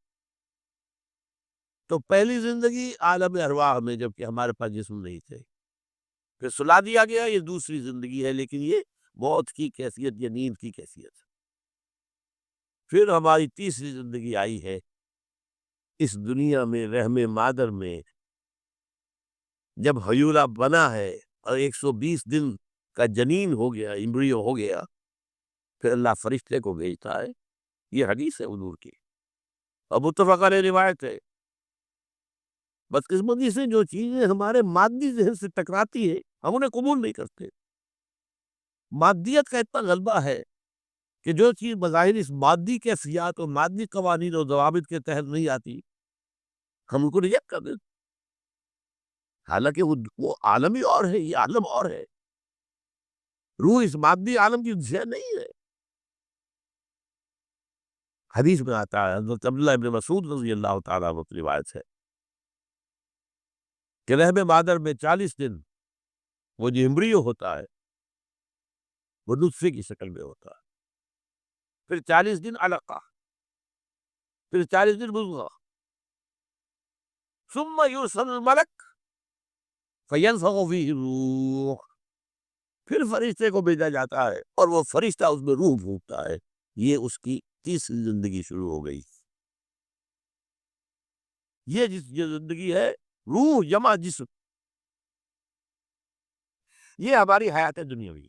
تو پہلی زندگی عالم ارواح میں، جبکہ ہمارے پاس جسم نہیں تھے، پھر سلا دیا گیا، یہ دوسری زندگی ہے، لیکن یہ موت کی کیفیت یا نیند کی کیفیت ہے۔ پھر ہماری تیسری زندگی آئی ہے اس دنیا میں، رحم مادر میں، جب حیولہ بنا ہے اور 120 دن کا جنین ہو گیا، امبریو ہو گیا، پھر اللہ فرشتے کو بھیجتا ہے۔ یہ حدیث ہے حضور کی اور متفق علیہ روایت ہے۔ بدقسمتی سے جو چیزیں ہمارے مادی ذہن سے ٹکراتی ہے ہم انہیں قبول نہیں کرتے۔ مادیت کا اتنا غلبہ ہے کہ جو چیز بظاہر اس مادی کیفیات اور مادی قوانین اور ضوابط کے تحت نہیں آتی، ہم ان کو ریجیکٹ کر دیتے، حالانکہ وہ عالم ہی اور ہے، یہ عالم اور ہے۔ روح اس مادی عالم کی ذہن نہیں ہے۔ حدیث میں آتا ہے، حضرت عبداللہ ابن مسعود رضی اللہ تعالیٰ عنہ کی روایت ہے کہ رحم مادر میں 40 دن وہ جو امبریو ہوتا ہے وہ نطفے کی شکل میں ہوتا ہے، پھر 40 دن علقہ، پھر 40 دن مضغہ، ثم یرسل الملک فینفخ فیہ الروح، پھر فرشتے کو بھیجا جاتا ہے اور وہ فرشتہ اس میں روح پھونکتا ہے۔ یہ اس کی تیسری زندگی شروع ہو گئی۔ یہ جو زندگی ہے، روح جمع جسم، یہ ہماری حیات دنیاوی،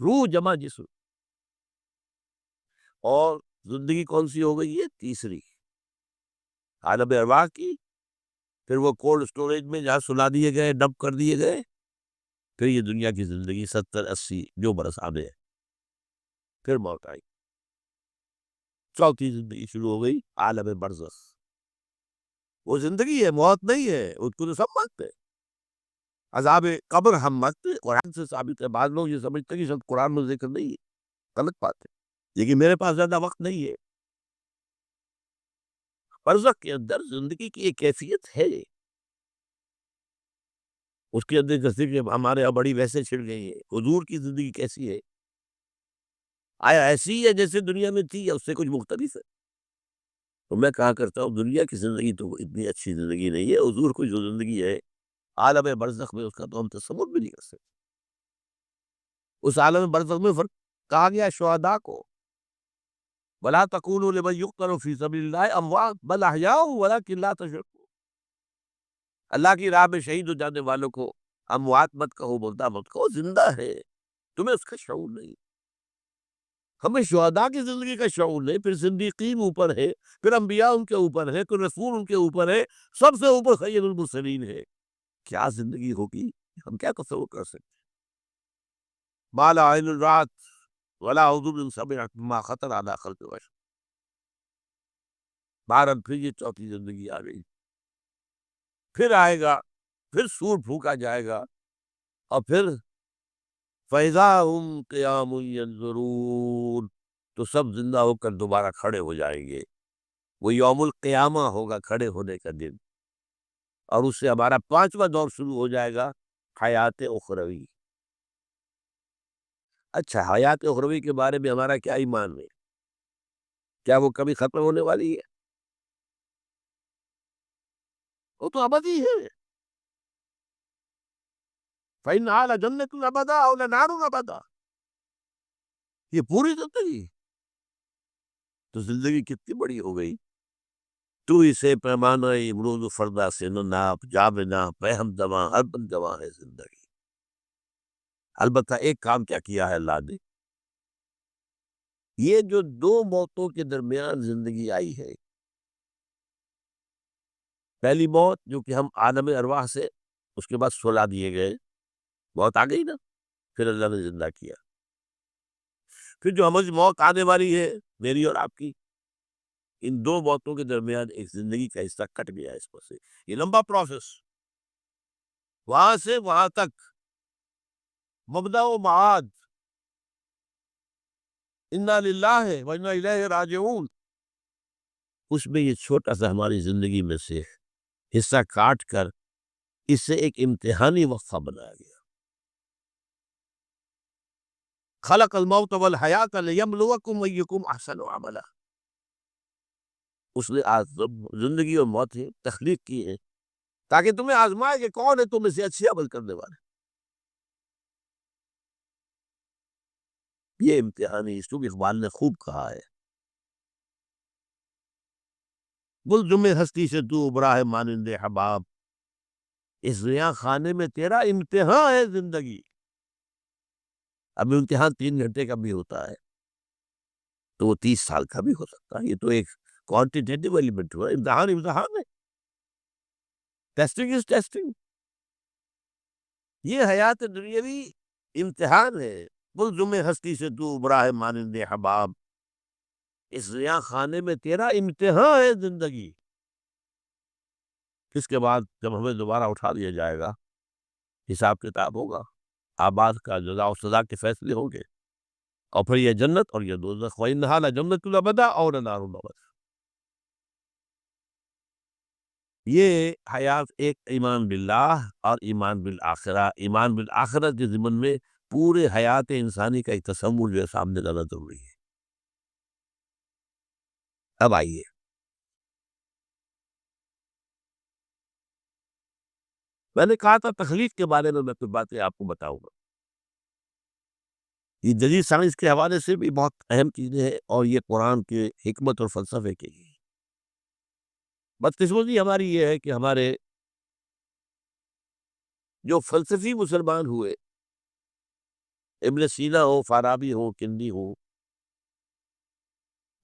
روح جمع جسم۔ اور زندگی کون سی ہو گئی ہے؟ تیسری، عالم ارواح کی۔ پھر وہ کولڈ سٹوریج میں جہاں سلا دیے گئے، ڈب کر دیے گئے، پھر یہ دنیا کی زندگی 70 80 جو برس آنے ہے، پھر موت آئی، چوتھی زندگی شروع ہو گئی، عالم برزخ۔ وہ زندگی ہے، موت نہیں ہے، اس کو تو سب مانتے ہیں۔ عذاب قبر ہم مانتے ہیں، قرآن سے ثابت ہے۔ بعض لوگ یہ سمجھتے ہیں کہ شاید قرآن میں ذکر نہیں ہے، غلط بات ہے، لیکن میرے پاس زیادہ وقت نہیں ہے۔ برزخ کے اندر زندگی کی ایک کیفیت ہے، اس کے اندر جیسے کہ ہمارے یہاں بڑی ویسے چھڑ گئی ہے۔ حضور کی زندگی کیسی ہے؟ آیا ایسی ہے جیسے دنیا میں تھی یا اس سے کچھ مختلف ہے؟ تو میں کہا کرتا ہوں دنیا کی زندگی تو اتنی اچھی زندگی نہیں ہے، حضور کو جو زندگی ہے عالم برزخ میں، اس کا تو ہم تصور بھی نہیں کر سکتے۔ اس عالم برزخ میں فرق کہا گیا شہداء کو، وَلَا تَقُولُوا لِمَن يُقْتَلُ فِي سَبِيلِ اللَّهِ أَمْوَاتٌ بَلْ أَحْيَاءٌ وَلَٰكِن لَا تَشْعُرُونَ۔ اللہ کی راہ میں شہید ہو جانے والوں کو اموات مت کہو، مردہ مت کہو، زندہ ہے، تمہیں اس کا شعور نہیں۔ ہمیں شہداء کی زندگی کا شعور نہیں، پھر صدیقین اوپر ہے، پھر انبیاء ان کے اوپر ہے، پھر رسول ان کے اوپر ہے، سب سے اوپر سید المرسلین ہے۔ کیا زندگی ہوگی، ہم کیا تصور کر سکتے؟ ما لا عین رات ولا اذن سمعت ما خطر علی خلق بشر۔ بہرحال پھر یہ چوتھی زندگی آ گئی، پھر آئے گا، پھر سور پھونکا جائے گا، اور پھر فَإِذَا هُمْ قِيَامٌ يَنظُرُونَ، تو سب زندہ ہو کر دوبارہ کھڑے ہو جائیں گے۔ وہ یوم القیامہ ہوگا، کھڑے ہونے کا دن، اور اس سے ہمارا پانچواں دور شروع ہو جائے گا، حیات اخروی۔ اچھا، حیات اخروی کے بارے میں ہمارا کیا ایمان ہے؟ کیا وہ کبھی ختم ہونے والی ہے؟ وہ تو ابدی ہے۔ فَإِنَّهَا لَجَنَّةٌ أَبَدًا أَوْ لَنَارٌ أَبَدًا، یہ پوری زندگی، تو زندگی کتنی بڑی ہو گئی۔ تو اسے پیمانہ امروز و فردا سے نہ ناپ، جا بنا پہم دواں، ہر بن گواں ہے زندگی۔ البتہ ایک کام کیا کیا ہے اللہ نے، یہ جو دو موتوں کے درمیان زندگی آئی ہے، پہلی موت جو کہ ہم عالم ارواح سے اس کے بعد سلا دیے گئے، موت آ گئی نا، پھر اللہ نے زندہ کیا۔ پھر جو ہمیں موت آنے والی ہے میری اور آپ کی، ان دو موتوں کے درمیان ایک زندگی کا حصہ کٹ گیا ہے اس پر سے۔ یہ لمبا پروسیس، وہاں سے وہاں تک، مبدأ و معاد، انا للہ و انا الیہ راجعون، اس میں یہ چھوٹا سا ہماری زندگی میں سے حصہ کاٹ کر اس سے ایک امتحانی وقفہ بنایا گیا۔ خلق الموت والحیات لیبلوکم ایکم احسن عملا، اس نے زندگی اور موت تخلیق کی ہے تاکہ تمہیں آزمائے کہ کون ہے تم میں سے اچھے عمل کرنے والے. یہ امتحانی یوسف اقبال نے خوب کہا ہے. گلزم ہستی سے تو ابرا ہے مانند حباب، اس ریاں خانے میں تیرا امتحان ہے زندگی. اب امتحان 3 گھنٹے کا بھی ہوتا ہے تو وہ 30 سال کا بھی ہو سکتا ہے. یہ تو ایک کوانٹیٹیو ایلیمنٹ ہوا. امتحان امتحان ہے، ٹیسٹنگ از ٹیسٹنگ. یہ حیات دنیاوی امتحان ہے. گلزم ہستی سے تو ابرا ہے مانند حباب، اس ریاں خانے میں تیرا امتحان ہے زندگی. اس کے بعد جب ہمیں دوبارہ اٹھا دیا جائے گا، حساب کتاب ہوگا، آباد کا جزا و سزا کے فیصلے ہوں گے، اور پھر یہ جنت اور یہ دوزخ. وَإِنَّهَا لَجَنَّةُ الْأَبَدَىٰ أَوْ لَنَارُ الْمَوْتِ. یہ حیات ایک ایمان باللہ اور ایمان بالآخرہ. ایمان بالآخرت کے ضمن میں پورے حیات انسانی کا ایک تصور جو ہے سامنے لانا ضروری ہے. اب آئیے میں نے کہا تھا تخلیق کے بارے میں کچھ باتیں آپ کو بتاؤں گا. یہ جدید سائنس کے حوالے سے بھی بہت اہم چیزیں ہیں اور یہ قرآن کے حکمت اور فلسفے کے لیے. بدقسمتی ہماری یہ ہے کہ ہمارے جو فلسفی مسلمان ہوئے، ابن سینا ہو، فارابی ہو، کندی ہو،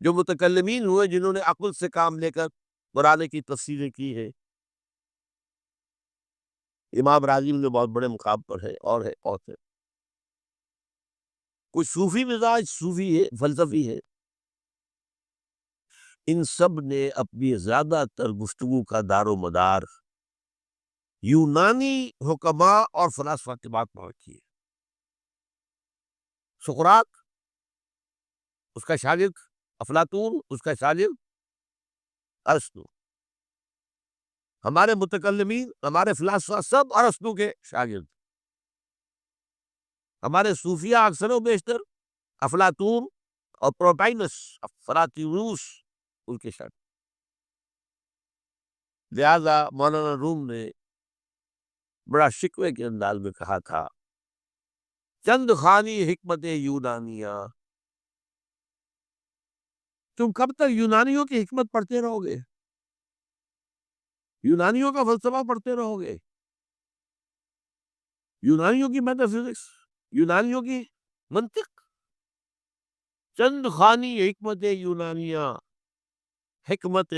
جو متکلمین ہوئے جنہوں نے عقل سے کام لے کر قرآن کی تفسیریں کی ہے، امام راضی میں بہت بڑے مقام پر ہے اور ہے اور ہے. کوئی صوفی مزاج صوفی ہے، فلسفی ہے. ان سب نے اپنی زیادہ تر گفتگو کا دار و مدار یونانی حکماء اور فلاسفہ کے بات پر رکھی ہے. سقراط اس کا شاگرد، افلاطون اس کا شاگرد ارسطو. ہمارے متکلمین، ہمارے فلاسفہ سب ارسطو کے شاگرد. ہمارے صوفیہ اکثر و بیشتر افلاطون اور پروٹائنس افلاطونوس ان کے شاگرد. لہذا مولانا روم نے بڑا شکوے کے انداز میں کہا تھا، چند خانی حکمت یونانیہ. تم کب تک یونانیوں کی حکمت پڑھتے رہو گے، یونانیوں کا فلسفہ پڑھتے رہو گے، یونانیوں کی میٹا فزکس، یونانیوں کی منطق. چند خانی حکمت یونانیہ، حکمت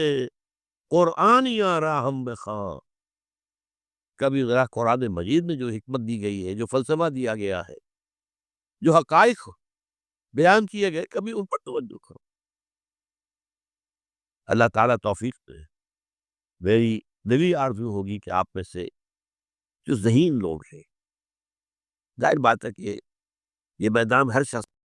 قرآنیہ راہم بخواں. کبھی ذرا قرآن مجید میں جو حکمت دی گئی ہے، جو فلسفہ دیا گیا ہے، جو حقائق بیان کیے گئے، کبھی ان پر توجہ کرو. اللہ تعالیٰ توفیق دے. میری دلی آرزو ہوگی کہ آپ میں سے جو ذہین لوگ ہیں، ظاہر بات ہے کہ یہ میدان ہر شخص